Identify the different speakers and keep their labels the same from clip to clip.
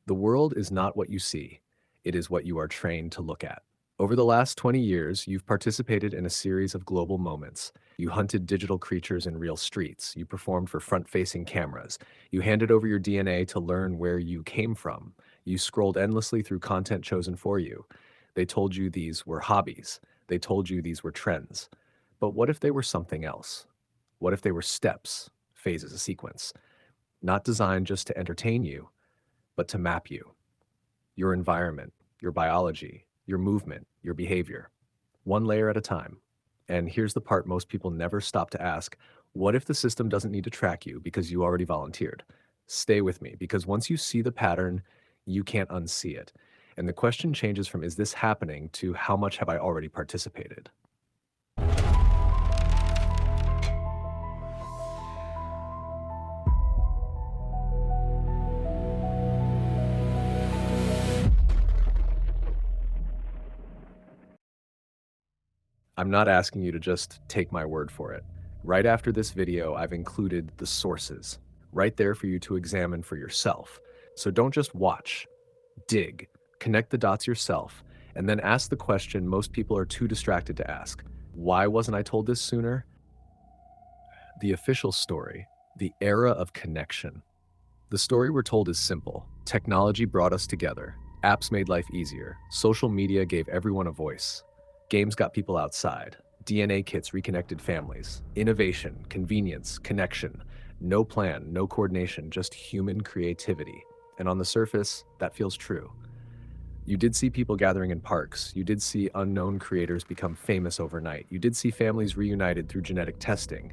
Speaker 1: The world is not what you see, it is what you are trained to look at. Over the last 20 years, you've participated in a series of global moments. You hunted digital creatures in real streets. You performed for front facing cameras. You handed over your DNA to learn where you came from. You scrolled endlessly through content chosen for you. They told you these were hobbies. They told you these were trends. But what if they were something else? What if they were steps, phases, a sequence, not designed just to entertain you, but to map you, your environment, your biology, your movement, your behavior, one layer at a time? And here's the part most people never stop to ask: what if the system doesn't need to track you because you already volunteered? Stay with me, because once you see the pattern, you can't unsee it. And the question changes from, is this happening, to how much have I already participated? I'm not asking you to just take my word for it. Right after this video, I've included the sources right there for you to examine for yourself. So don't just watch, dig, connect the dots yourself, and then ask the question most people are too distracted to ask: why wasn't I told this sooner? The official story, the era of connection. The story we're told is simple. Technology brought us together. Apps made life easier. Social media gave everyone a voice. Games got people outside. DNA kits reconnected families. Innovation, convenience, connection. No plan, no coordination, just human creativity. And on the surface, that feels true. You did see people gathering in parks. You did see unknown creators become famous overnight. You did see families reunited through genetic testing.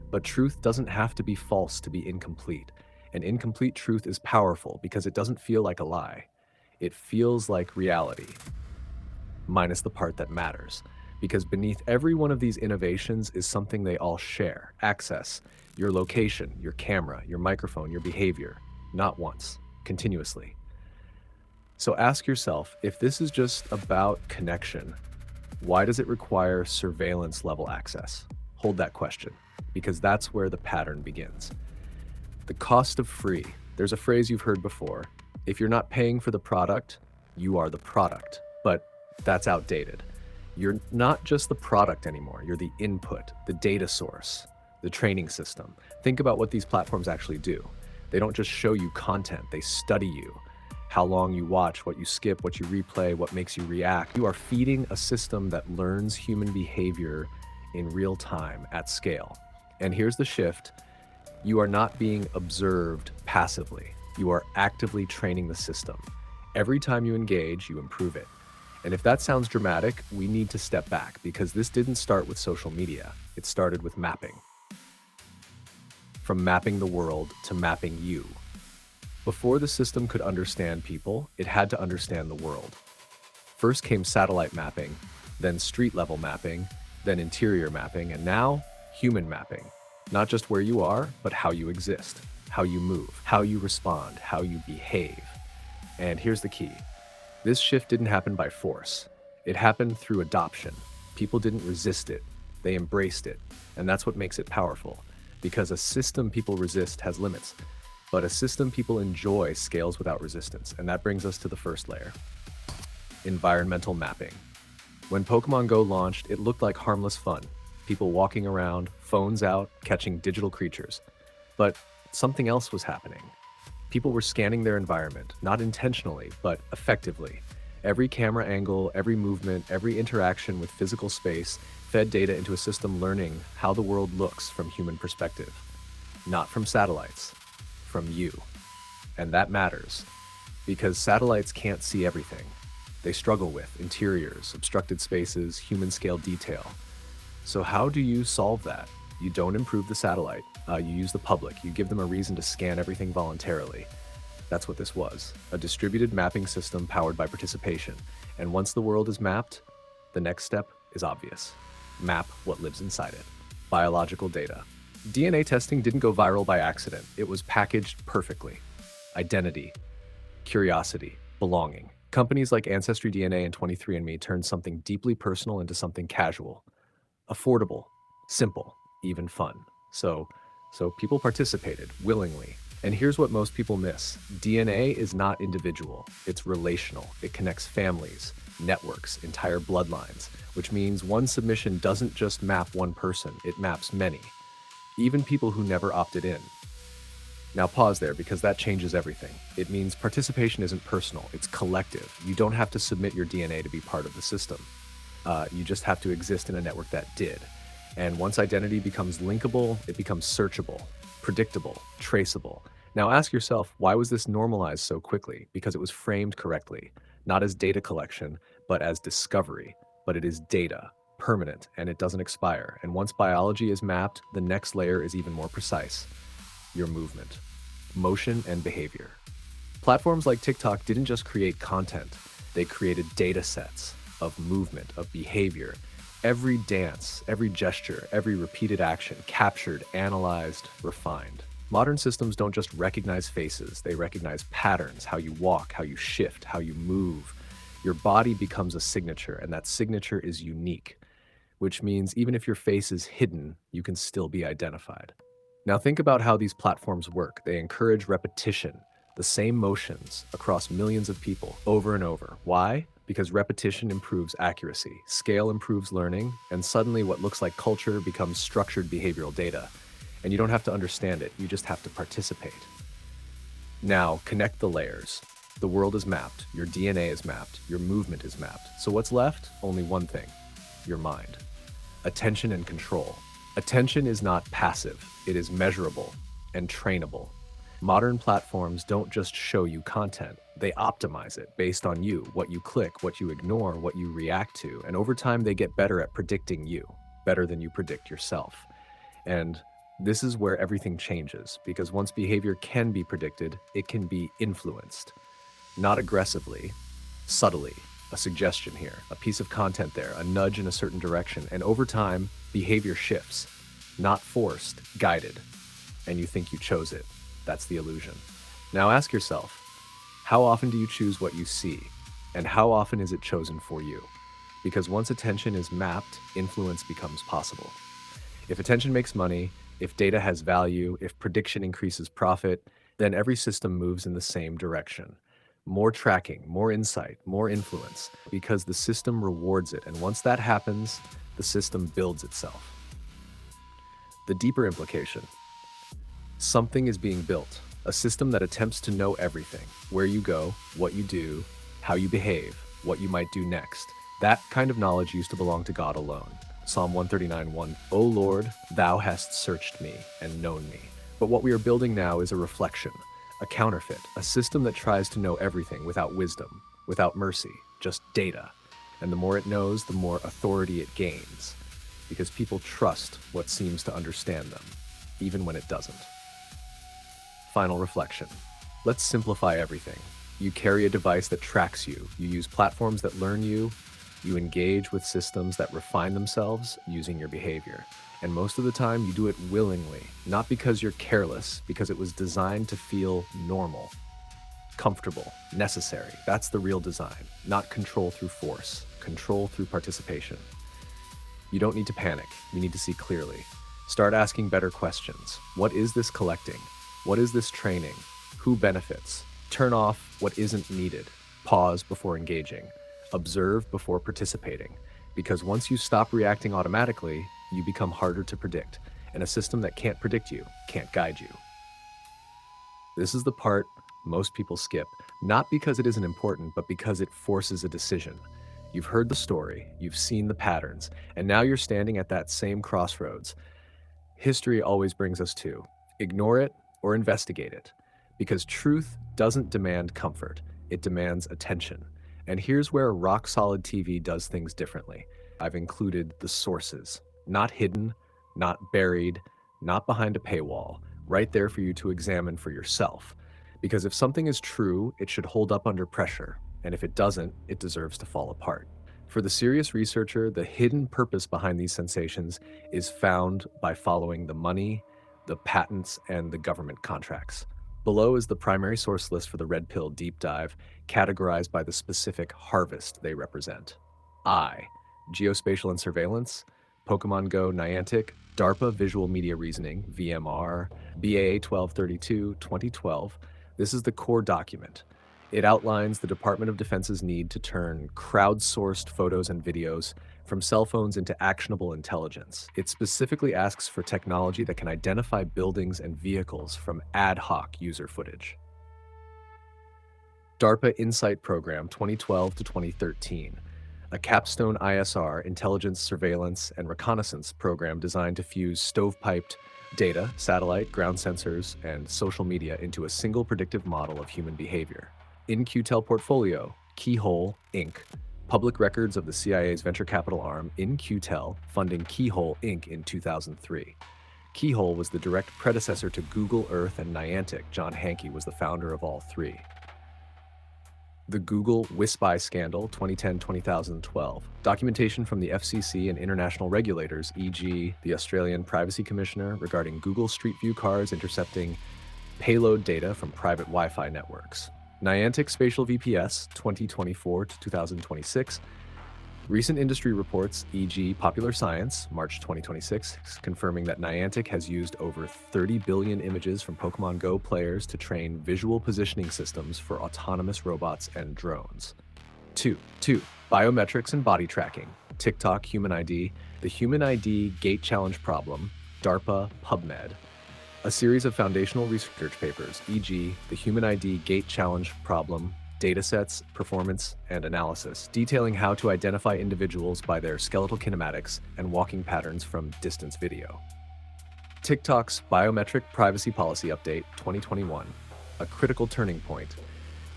Speaker 1: But truth doesn't have to be false to be incomplete. And incomplete truth is powerful because it doesn't feel like a lie. It feels like reality, minus the part that matters. Because beneath every one of these innovations is something they all share: access, your location, your camera, your microphone, your behavior. Not once, continuously. So ask yourself, if this is just about connection, why does it require surveillance level access? Hold that question, because that's where the pattern begins. The cost of free. There's a phrase you've heard before: if you're not paying for the product, you are the product. But that's outdated. You're not just the product anymore. You're the input, the data source, the training system. Think about what these platforms actually do. They don't just show you content, they study you. How long you watch, what you skip, what you replay, what makes you react. You are feeding a system that learns human behavior in real time at scale. And here's the shift: you are not being observed passively. You are actively training the system. Every time you engage, you improve it. And if that sounds dramatic, we need to step back, because this didn't start with social media. It started with mapping. From mapping the world to mapping you. Before the system could understand people, it had to understand the world. First came satellite mapping, then street level mapping, then interior mapping, and now human mapping. Not just where you are, but how you exist, how you move, how you respond, how you behave. And here's the key: this shift didn't happen by force. It happened through adoption. People didn't resist it, they embraced it. And that's what makes it powerful, because a system people resist has limits, but a system people enjoy scales without resistance. And that brings us to the first layer: environmental mapping. When Pokemon Go launched, it looked like harmless fun. People walking around, phones out, catching digital creatures. But something else was happening. People were scanning their environment, not intentionally, but effectively. Every camera angle, every movement, every interaction with physical space fed data into a system learning how the world looks from human perspective. Not from satellites, from you. And that matters, because satellites can't see everything. They struggle with interiors, obstructed spaces, human scale detail. So how do you solve that? You don't improve the satellite. You use the public. You give them a reason to scan everything voluntarily. That's what this was: a distributed mapping system powered by participation. And once the world is mapped, the next step is obvious: map what lives inside it. Biological data. DNA testing didn't go viral by accident. It was packaged perfectly. Identity, curiosity, belonging. Companies like Ancestry DNA and 23andMe turned something deeply personal into something casual, affordable, simple, even fun. So people participated willingly. And here's what most people miss. DNA is not individual, it's relational. It connects families, networks, entire bloodlines, which means one submission doesn't just map one person, it maps many, even people who never opted in. Now pause there because that changes everything. It means participation isn't personal, it's collective. You don't have to submit your DNA to be part of the system. You just have to exist in a network that did. And once identity becomes linkable, it becomes searchable, predictable, traceable. Now ask yourself, why was this normalized so quickly? Because it was framed correctly, not as data collection, but as discovery. But it is data, permanent, and it doesn't expire. And once biology is mapped, the next layer is even more precise: your movement, motion, and behavior. Platforms like TikTok didn't just create content, they created data sets of movement, of behavior. Every dance, every gesture, every repeated action captured, analyzed, refined. Modern systems don't just recognize faces, they recognize patterns: how you walk, how you shift, how you move. Your body becomes a signature, and that signature is unique, which means even if your face is hidden, you can still be identified. Now think about how these platforms work. They encourage repetition, the same motions across millions of people over and over. Why? Because repetition improves accuracy, scale improves learning, and suddenly what looks like culture becomes structured behavioral data. And you don't have to understand it, you just have to participate. Now connect the layers. The world is mapped, your DNA is mapped, your movement is mapped. So what's left? Only one thing: your mind. Attention and control. Attention is not passive, it is measurable and trainable. Modern platforms don't just show you content, they optimize it based on you, what you click, what you ignore, what you react to. And over time, they get better at predicting you, better than you predict yourself. And this is where everything changes, because once behavior can be predicted, it can be influenced. Not aggressively, subtly. A suggestion here, a piece of content there, a nudge in a certain direction, and over time, behavior shifts. Not forced, guided. And you think you chose it. That's the illusion. Now ask yourself, how often do you choose what you see? And how often is it chosen for you? Because once attention is mapped, influence becomes possible. If attention makes money, if data has value, if prediction increases profit, then every system moves in the same direction. More tracking, more insight, more influence, because the system rewards it. And once that happens, the system builds itself. The deeper implication: something is being built, a system that attempts to know everything: where you go, what you do, how you behave, what you might do next. That kind of knowledge used to belong to God alone. Psalm 139:1, "O Lord, thou hast searched me and known me." But what we are building now is a reflection, a counterfeit, a system that tries to know everything without wisdom, without mercy, just data. And the more it knows, the more authority it gains, because people trust what seems to understand them, even when it doesn't. Final reflection. Let's simplify everything. You carry a device that tracks you. You use platforms that learn you. You engage with systems that refine themselves using your behavior. And most of the time, you do it willingly, not because you're careless, because it was designed to feel normal, comfortable, necessary. That's the real design, not control through force, control through participation. You don't need to panic. You need to see clearly. Start asking better questions. What is this collecting? What is this training? Who benefits? Turn off what isn't needed. Pause before engaging. Observe before participating. Because once you stop reacting automatically, you become harder to predict. And a system that can't predict you can't guide you. This is the part most people skip, not because it isn't important, but because it forces a decision. You've heard the story, you've seen the patterns, and now you're standing at that same crossroads. History always brings us to ignore it or investigate it, because truth doesn't demand comfort, it demands attention. And here's where rock-solid TV does things differently. I've included the sources, not hidden, not buried, not behind a paywall, right there for you to examine for yourself. Because if something is true, it should hold up under pressure, and if it doesn't, it deserves to fall apart. For the serious researcher, the hidden purpose behind these sensations is found by following the money, the patents, and the government contracts. Below is the primary source list for the Red Pill Deep Dive, categorized by the specific harvest they represent. I, geospatial and surveillance; Pokemon Go Niantic, DARPA Visual Media Reasoning, VMR, BAA 1232, 2012. This is the core document. It outlines the Department of Defense's need to turn crowdsourced photos and videos from cell phones into actionable intelligence. It specifically asks for technology that can identify buildings and vehicles from ad hoc user footage. DARPA Insight Program 2012 to 2013, a capstone ISR, intelligence, surveillance, and reconnaissance program designed to fuse stovepiped data, satellite, ground sensors, and social media into a single predictive model of human behavior. In QTEL Portfolio, Keyhole, Inc., public records of the CIA's venture capital arm in QTEL, funding Keyhole, Inc. in 2003. Keyhole was the direct predecessor to Google Earth and Niantic. John Hanke was the founder of all three. The Google Wi-Fi scandal, 2010-2012. Documentation from the FCC and international regulators, e.g. the Australian Privacy Commissioner, regarding Google Street View cars intercepting payload data from private Wi-Fi networks. Niantic Spatial VPS, 2024 to 2026. Recent industry reports, e.g. Popular Science, March 2026, confirming that Niantic has used over 30 billion images from Pokemon Go players to train visual positioning systems for autonomous robots and drones. 2. Biometrics and body tracking, TikTok Human ID, the Human ID Gate Challenge Problem, DARPA PubMed. A series of foundational research papers, e.g. the Human ID Gate Challenge Problem, datasets, performance, and analysis, detailing how to identify individuals by their skeletal kinematics and walking patterns from distance video. TikTok's Biometric Privacy Policy Update 2021, a critical turning point,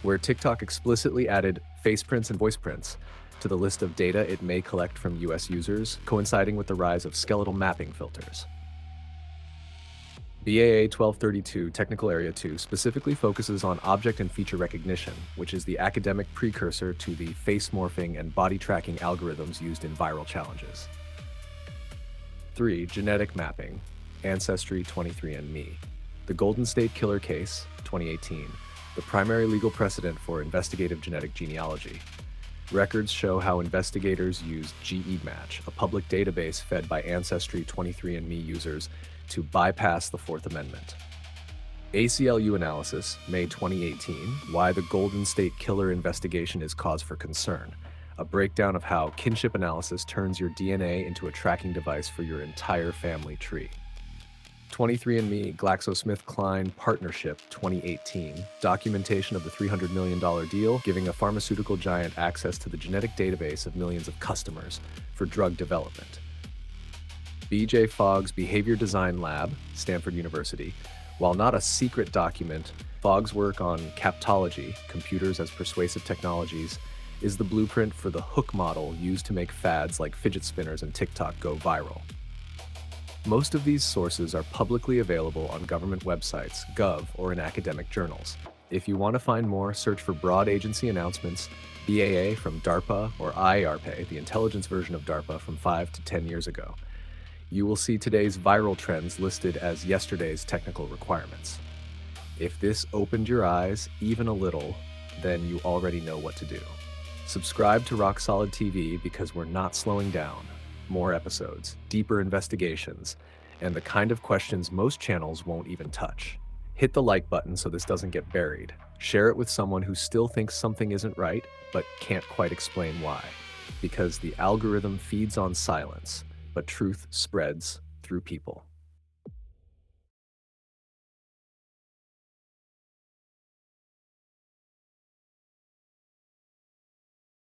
Speaker 1: where TikTok explicitly added face prints and voice prints to the list of data it may collect from US users, coinciding with the rise of skeletal mapping filters. BAA 1232 Technical Area 2 specifically focuses on object and feature recognition, which is the academic precursor to the face morphing and body tracking algorithms used in viral challenges. 3. Genetic mapping, Ancestry 23andMe. The Golden State Killer Case, 2018, the primary legal precedent for investigative genetic genealogy. Records show how investigators used GEMatch, a public database fed by Ancestry 23andMe users, to bypass the Fourth Amendment. ACLU analysis, May 2018, why the Golden State Killer investigation is cause for concern. A breakdown of how kinship analysis turns your DNA into a tracking device for your entire family tree. 23andMe GlaxoSmithKline Partnership 2018, documentation of the $300 million deal, giving a pharmaceutical giant access to the genetic database of millions of customers for drug development. B.J. Fogg's Behavior Design Lab, Stanford University. While not a secret document, Fogg's work on captology, computers as persuasive technologies, is the blueprint for the hook model used to make fads like fidget spinners and TikTok go viral. Most of these sources are publicly available on government websites, Gov, or in academic journals. If you want to find more, search for broad agency announcements, BAA from DARPA, or IARPA, the intelligence version of DARPA from 5 to 10 years ago. You will see today's viral trends listed as yesterday's technical requirements. If this opened your eyes even a little, then you already know what to do. Subscribe to Rock Solid TV because we're not slowing down. More episodes, deeper investigations, and the kind of questions most channels won't even touch. Hit the like button so this doesn't get buried. Share it with someone who still thinks something isn't right, but can't quite explain why. Because the algorithm feeds on silence, but truth spreads through people.